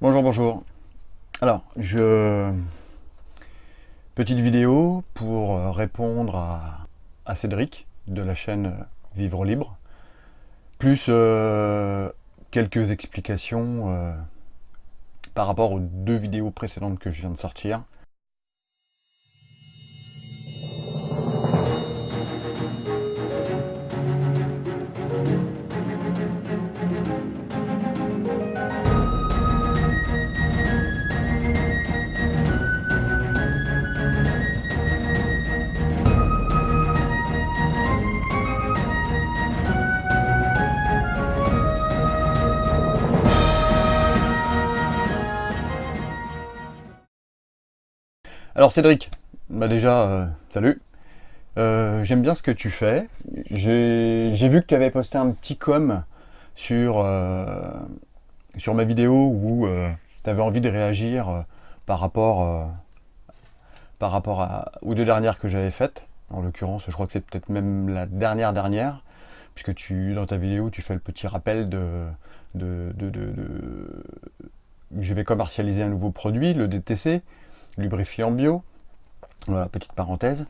Bonjour, bonjour. Alors, petite vidéo pour répondre à Cédric de la chaîne Vivre Libre, plus quelques explications par rapport aux deux vidéos précédentes que je viens de sortir. Alors Cédric, bah déjà, salut. J'aime bien ce que tu fais. J'ai vu que tu avais posté un petit sur, sur ma vidéo où tu avais envie de réagir par rapport aux deux dernières que j'avais faites. En l'occurrence, je crois que c'est peut-être même la dernière, puisque dans ta vidéo, tu fais le petit rappel je vais commercialiser un nouveau produit, le DTC, lubrifiant bio. Voilà, petite parenthèse.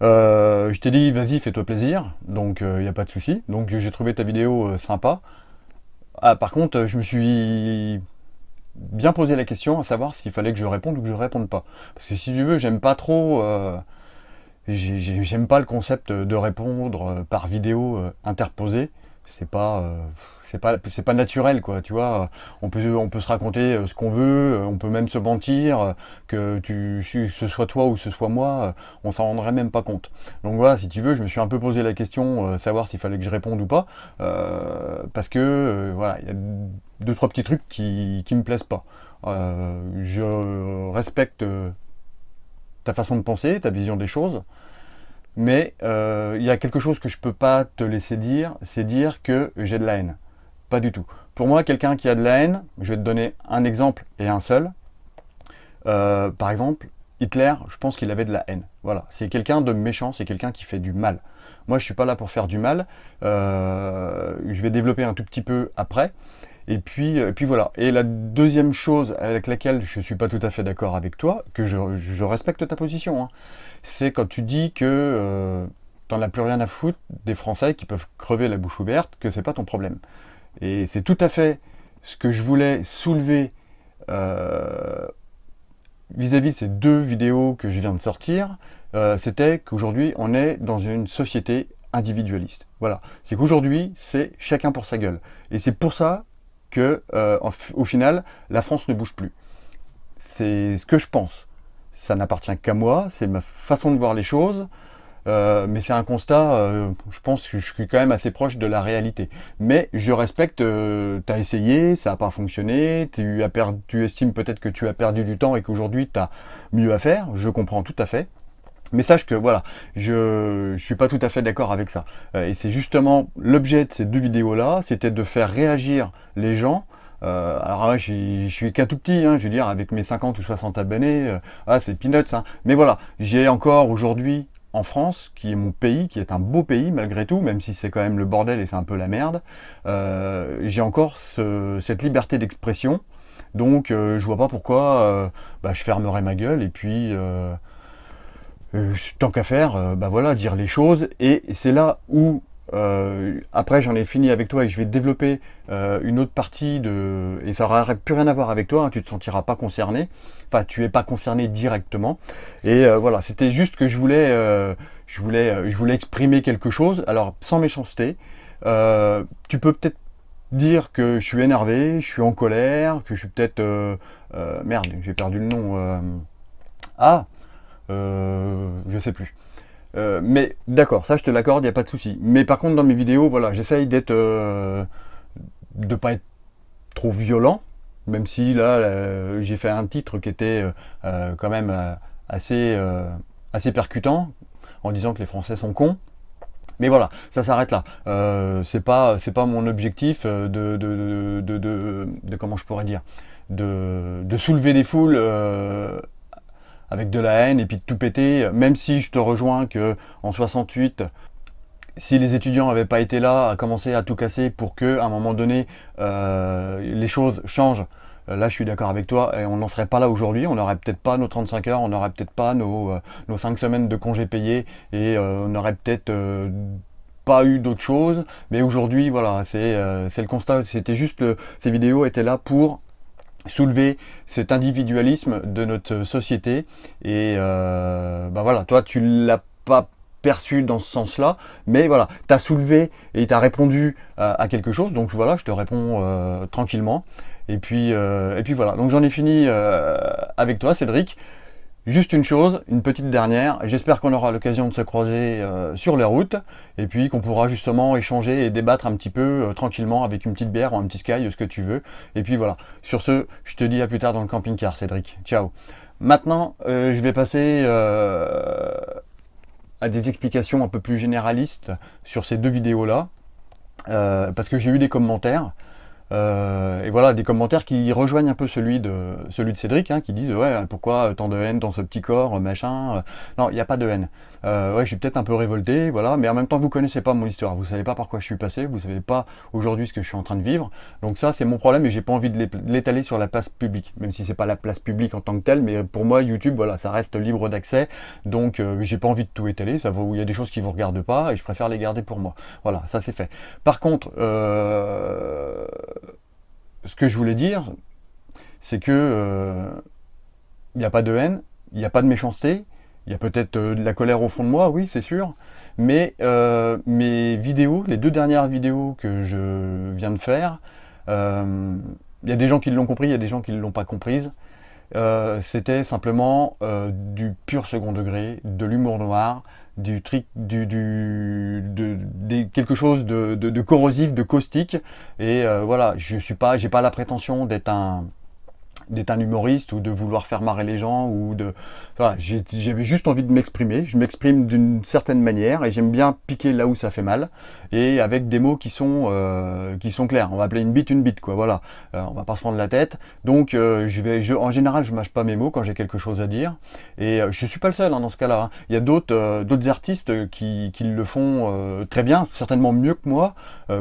Je t'ai dit, vas-y, fais-toi plaisir, donc il n'y a pas de souci. Donc j'ai trouvé ta vidéo sympa. Ah, par contre, je me suis bien posé la question à savoir s'il fallait que je réponde ou que je réponde pas. Parce que si tu veux, j'aime pas trop, j'aime pas le concept de répondre par vidéo interposée. C'est pas, c'est pas naturel, quoi. Tu vois, on peut se raconter ce qu'on veut, on peut même se mentir, ce soit toi ou ce soit moi, on s'en rendrait même pas compte. Donc voilà, si tu veux, je me suis un peu posé la question, savoir s'il fallait que je réponde ou pas, parce que voilà, il y a deux trois petits trucs qui me plaisent pas. Je respecte ta façon de penser, ta vision des choses. Mais il y a quelque chose que je peux pas te laisser dire, c'est dire que j'ai de la haine. Pas du tout. Pour moi, quelqu'un qui a de la haine, je vais te donner un exemple et un seul. Par exemple, Hitler, je pense qu'il avait de la haine. Voilà, c'est quelqu'un de méchant, c'est quelqu'un qui fait du mal. Moi, je suis pas là pour faire du mal. Je vais développer un tout petit peu après. Et puis voilà. Et la deuxième chose avec laquelle je ne suis pas tout à fait d'accord avec toi, que je respecte ta position, hein, c'est quand tu dis que t'en as plus rien à foutre des Français qui peuvent crever la bouche ouverte, que c'est pas ton problème. Et c'est tout à fait ce que je voulais soulever euh, vis-à-vis de ces deux vidéos que je viens de sortir. C'était qu'aujourd'hui on est dans une société individualiste. Voilà. C'est qu'aujourd'hui c'est chacun pour sa gueule. Et c'est pour ça que, au final, la France ne bouge plus. C'est ce que je pense. Ça n'appartient qu'à moi, c'est ma façon de voir les choses, mais c'est un constat, je pense que je suis quand même assez proche de la réalité. Mais je respecte, tu as essayé, ça n'a pas fonctionné, tu estimes peut-être que tu as perdu du temps et qu'aujourd'hui tu as mieux à faire, je comprends tout à fait. Mais sache que voilà, je suis pas tout à fait d'accord avec ça. Et c'est justement l'objet de ces deux vidéos-là, c'était de faire réagir les gens. Alors ouais, je suis qu'un tout petit, hein, je veux dire, avec mes 50 ou 60 abonnés, c'est peanuts. Hein. Mais voilà, j'ai encore aujourd'hui en France, qui est mon pays, qui est un beau pays malgré tout, même si c'est quand même le bordel et c'est un peu la merde, j'ai encore cette liberté d'expression. Donc je vois pas pourquoi je fermerais ma gueule et puis... tant qu'à faire, bah voilà, dire les choses. Et c'est là où, après j'en ai fini avec toi et je vais développer une autre partie de... Et ça n'aura plus rien à voir avec toi, hein, tu te sentiras pas concerné. Enfin, tu es pas concerné directement. Et voilà, c'était juste que je voulais exprimer quelque chose. Alors, sans méchanceté, tu peux peut-être dire que je suis énervé, je suis en colère, que je suis peut-être... merde, j'ai perdu le nom. Ah je sais plus. Mais d'accord, ça je te l'accorde, il n'y a pas de souci. Mais par contre dans mes vidéos, voilà, j'essaye d'être de pas être trop violent, même si là j'ai fait un titre qui était quand même assez percutant, en disant que les Français sont cons. Mais voilà, ça s'arrête là. C'est pas mon objectif comment je pourrais dire, de soulever des foules avec de la haine et puis de tout péter, même si je te rejoins que en 68, si les étudiants n'avaient pas été là à commencer à tout casser pour que à un moment donné les choses changent, là je suis d'accord avec toi, et on n'en serait pas là aujourd'hui, on n'aurait peut-être pas nos 35 heures, on n'aurait peut-être pas nos 5 semaines de congés payés, et on n'aurait peut-être pas eu d'autres choses, mais aujourd'hui voilà, c'est le constat, c'était juste, ces vidéos étaient là pour soulever cet individualisme de notre société, et bah voilà, toi tu l'as pas perçu dans ce sens-là, mais voilà, tu as soulevé et tu as répondu à quelque chose, donc voilà, je te réponds tranquillement, et puis voilà, donc j'en ai fini avec toi Cédric. Juste une chose, une petite dernière, j'espère qu'on aura l'occasion de se croiser sur les routes, et puis qu'on pourra justement échanger et débattre un petit peu tranquillement avec une petite bière ou un petit sky, ce que tu veux. Et puis voilà, sur ce, je te dis à plus tard dans le camping-car Cédric, ciao. Maintenant, je vais passer à des explications un peu plus généralistes sur ces deux vidéos-là, parce que j'ai eu des commentaires. Et voilà, des commentaires qui rejoignent un peu celui de Cédric, hein, qui disent ouais, pourquoi tant de haine dans ce petit corps, machin. Non, il n'y a pas de haine. Ouais, je suis peut-être un peu révolté, voilà, mais en même temps vous connaissez pas mon histoire, vous savez pas par quoi je suis passé, vous savez pas aujourd'hui ce que je suis en train de vivre. Donc ça c'est mon problème, et j'ai pas envie de l'étaler sur la place publique, même si c'est pas la place publique en tant que telle, mais pour moi YouTube, voilà, ça reste libre d'accès, donc j'ai pas envie de tout étaler. Ça il y a des choses qui vous regardent pas, et je préfère les garder pour moi. Voilà, ça c'est fait. Par contre, ce que je voulais dire, c'est que il n'y a pas de haine, il n'y a pas de méchanceté, il y a peut-être de la colère au fond de moi, oui, c'est sûr, mais mes vidéos, les deux dernières vidéos que je viens de faire, il y a des gens qui l'ont compris, il y a des gens qui ne l'ont pas comprise. C'était simplement du pur second degré, de l'humour noir, quelque chose de corrosif, de caustique, et voilà, j'ai pas la prétention d'être un humoriste ou de vouloir faire marrer les gens, ou de voilà, j'avais juste envie de m'exprimer. Je m'exprime d'une certaine manière et j'aime bien piquer là où ça fait mal, et avec des mots qui sont clairs. On va appeler une bite quoi, voilà. On va pas se prendre la tête, donc en général je mâche pas mes mots quand j'ai quelque chose à dire, et je suis pas le seul hein, dans ce cas là hein. Il y a d'autres artistes qui le font très bien, certainement mieux que moi,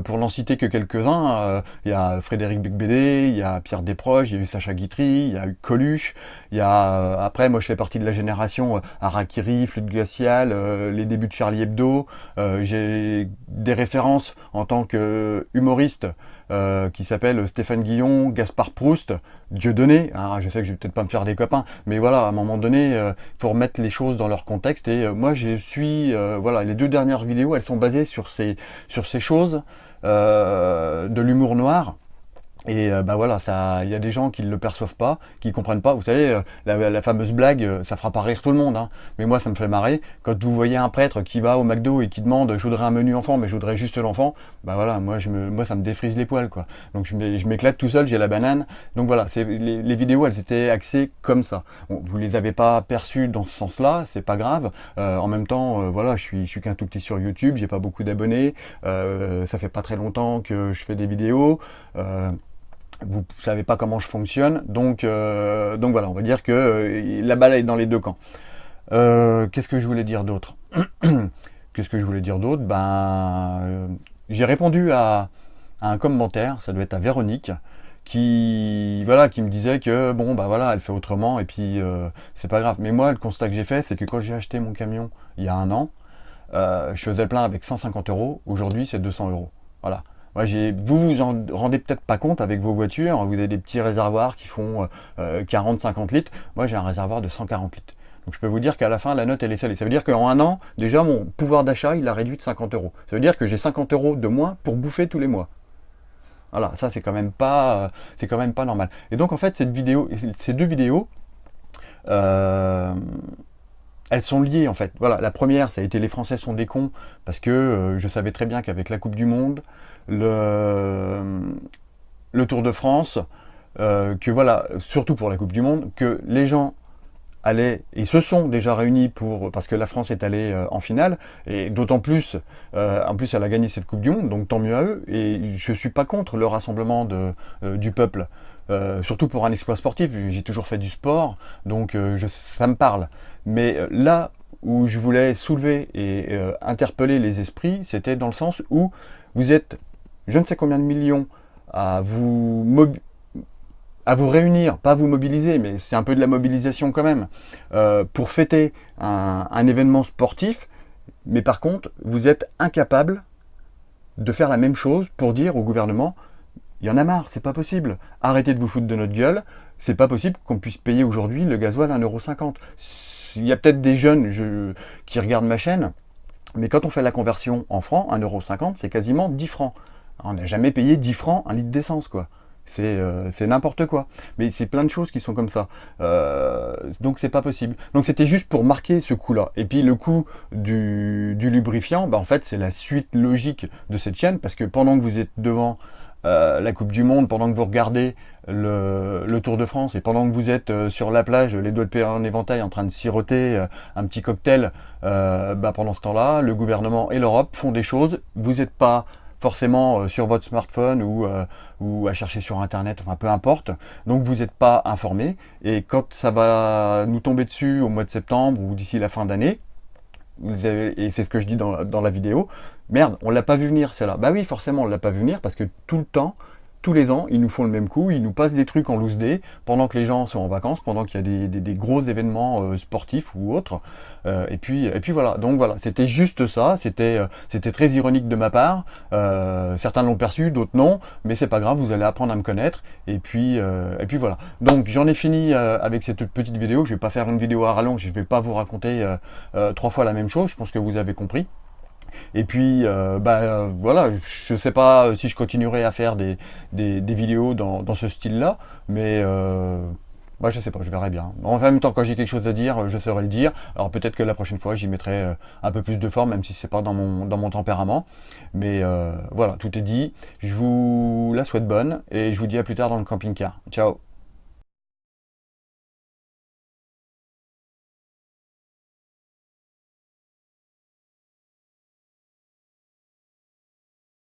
pour n'en citer que quelques-uns. Il y a Frédéric Becbédé, il y a Pierre Desproges, il y a eu Sacha Guitry, il y a eu Coluche, il y a après moi je fais partie de la génération Harakiri, Flûte glaciale, les débuts de Charlie Hebdo. J'ai des références en tant que humoriste qui s'appellent Stéphane Guillon, Gaspard Proust, Dieudonné. Alors, je sais que je vais peut-être pas me faire des copains, mais voilà, à un moment donné, il faut remettre les choses dans leur contexte, et moi je suis voilà, les deux dernières vidéos, elles sont basées sur ces choses de l'humour noir. Et bah voilà, il y a des gens qui ne le perçoivent pas, qui comprennent pas. Vous savez, la fameuse blague, ça fera pas rire tout le monde, hein. Mais moi, ça me fait marrer. Quand vous voyez un prêtre qui va au McDo et qui demande, je voudrais un menu enfant, mais je voudrais juste l'enfant, bah voilà, moi ça me défrise les poils, quoi. Donc je m'éclate tout seul, j'ai la banane. Donc voilà, les vidéos, elles étaient axées comme ça. Bon, vous les avez pas perçues dans ce sens-là, c'est pas grave. En même temps, voilà, je suis qu'un tout petit sur YouTube, j'ai pas beaucoup d'abonnés. Ça fait pas très longtemps que je fais des vidéos. Vous savez pas comment je fonctionne, donc voilà, on va dire que la balle est dans les deux camps. Qu'est-ce que je voulais dire d'autre? J'ai répondu à un commentaire, ça doit être à Véronique, qui me disait que bon bah voilà, elle fait autrement, et puis c'est pas grave. Mais moi, le constat que j'ai fait, c'est que quand j'ai acheté mon camion il y a un an, je faisais le plein avec 150 €, aujourd'hui c'est 200 €. Voilà. Moi, vous en rendez peut-être pas compte avec vos voitures, vous avez des petits réservoirs qui font 40-50 litres. Moi, j'ai un réservoir de 140 litres. Donc je peux vous dire qu'à la fin, la note, elle est salée. Ça veut dire qu'en un an, déjà, mon pouvoir d'achat, il a réduit de 50 €. Ça veut dire que j'ai 50 € de moins pour bouffer tous les mois. Voilà, ça, c'est quand même pas normal. Et donc, en fait, ces deux vidéos, elles sont liées, en fait. Voilà, la première, ça a été les Français sont des cons, parce que je savais très bien qu'avec la Coupe du Monde, le Tour de France, que voilà, surtout pour la Coupe du Monde, que les gens allaient et se sont déjà réunis parce que la France est allée en finale, et d'autant plus, en plus elle a gagné cette Coupe du Monde, donc tant mieux à eux, et je suis pas contre le rassemblement du peuple, surtout pour un exploit sportif. J'ai toujours fait du sport, donc ça me parle. Mais là où je voulais soulever et interpeller les esprits, c'était dans le sens où vous êtes je ne sais combien de millions à à vous réunir, pas à vous mobiliser, mais c'est un peu de la mobilisation quand même, pour fêter un événement sportif, mais par contre, vous êtes incapable de faire la même chose pour dire au gouvernement, il y en a marre, c'est pas possible, arrêtez de vous foutre de notre gueule, c'est pas possible qu'on puisse payer aujourd'hui le gasoil à 1,50 €. Il y a peut-être des jeunes qui regardent ma chaîne, mais quand on fait la conversion en francs, 1,50 €, c'est quasiment 10 francs. On n'a jamais payé 10 francs un litre d'essence, quoi. C'est n'importe quoi. Mais c'est plein de choses qui sont comme ça. Donc c'est pas possible. Donc c'était juste pour marquer ce coup-là. Et puis le coup du lubrifiant, bah en fait c'est la suite logique de cette chaîne, parce que pendant que vous êtes devant la Coupe du Monde, pendant que vous regardez le Tour de France, et pendant que vous êtes sur la plage, les doigts de pied en éventail, en train de siroter un petit cocktail, bah pendant ce temps-là, le gouvernement et l'Europe font des choses. Vous n'êtes pas forcément sur votre smartphone ou à chercher sur internet, enfin peu importe, donc vous n'êtes pas informé, et quand ça va nous tomber dessus au mois de septembre ou d'ici la fin d'année, et c'est ce que je dis dans la vidéo, merde, on l'a pas vu venir celle-là. Bah oui, forcément on l'a pas vu venir, parce que tout le temps, tous les ans, ils nous font le même coup, ils nous passent des trucs en loose day, pendant que les gens sont en vacances, pendant qu'il y a des gros événements sportifs ou autres, et puis voilà, donc voilà, c'était juste ça, c'était très ironique de ma part, certains l'ont perçu, d'autres non, mais c'est pas grave, vous allez apprendre à me connaître, et puis voilà. Donc j'en ai fini avec cette petite vidéo, je vais pas faire une vidéo à rallonge, je vais pas vous raconter 3 fois la même chose, je pense que vous avez compris. Et puis, voilà, je sais pas si je continuerai à faire des vidéos dans ce style-là, mais bah, je sais pas, je verrai bien. En même temps, quand j'ai quelque chose à dire, je saurai le dire. Alors peut-être que la prochaine fois, j'y mettrai un peu plus de forme, même si c'est pas dans mon tempérament. Mais voilà, tout est dit. Je vous la souhaite bonne, et je vous dis à plus tard dans le camping-car. Ciao!